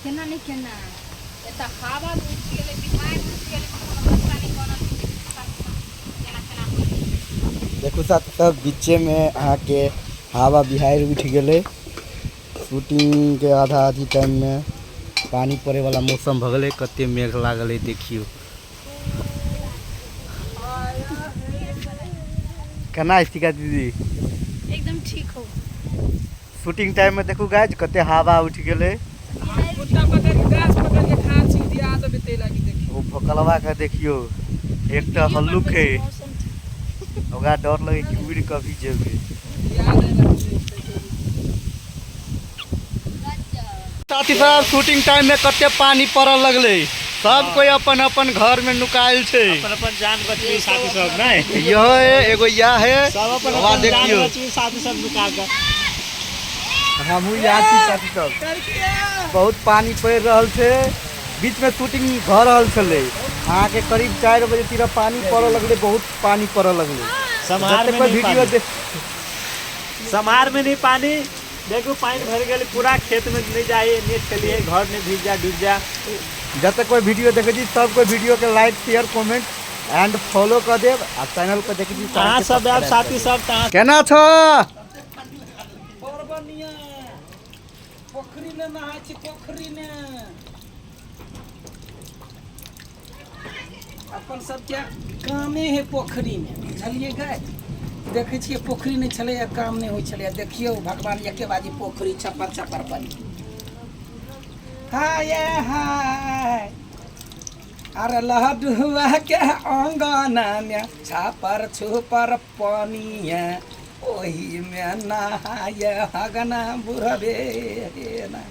केना नहीं केना एता हवा उठ गेले बीमार उठ गेले कोनो रास्ता नहीं बनल केना केना देखो साथ सब बीचे में आके हवा बिहार उठ गए। शूटिंग के आधा आधी टाइम में पानी पड़े वाला मौसम भ गए। कते मेघ लागल है देखियो। केना स्थिका दीदी एकदम ठीक हो। शूटिंग टाइम में देखो गाइज कते हवा उठ गए। वो भकलवा का देखियो एक तो हल्लुक है ओकरा डर लगे कि उड़ कभी जेबे। साथी साहब शूटिंग टाइम में कते पानी पड़ल लगले। सब कोई अपन अपन घर में नुकायल छे। अपन जान बचबी साथी सब नहीं यह है एगो या है सब अपन वहाँ जान देखियो बचबी साथी सब नुका के हमहू याद छी साथी सब। बहुत पानी पड़ रहल छे। बीच में शूटिंग भ रहल छले। अहाँ के करीब 4 बजे तीरा पानी पड़े लगले। बहुत पानी पड़े लगले। समार में कोई नहीं वीडियो देख समार में नहीं पानी देखो पानी भर गए पूरा खेत में नहीं जाए नेट के लिए घर में भीग जा डूब जा। जब तक कोई वीडियो देखे जी सब कोई वीडियो के like share comment and follow कर देव आ चैनल को देखे जी कहाँ सब आप साथी सब कहाँ केना छ पोखरी में नहाय छी पोखरी में अपन सबके कामे है पोखरी में बुझलिए गए। देखे छिए पोखरी नहीं चले काम नहीं होय चले। देखियो भगवान एके बाजी पोखरी छपर छपर बनी हाय हाय अरे लहडुआ के अंगना में छापर छुपर पानिया ओही में नहाय हगना बुढ़बे ना।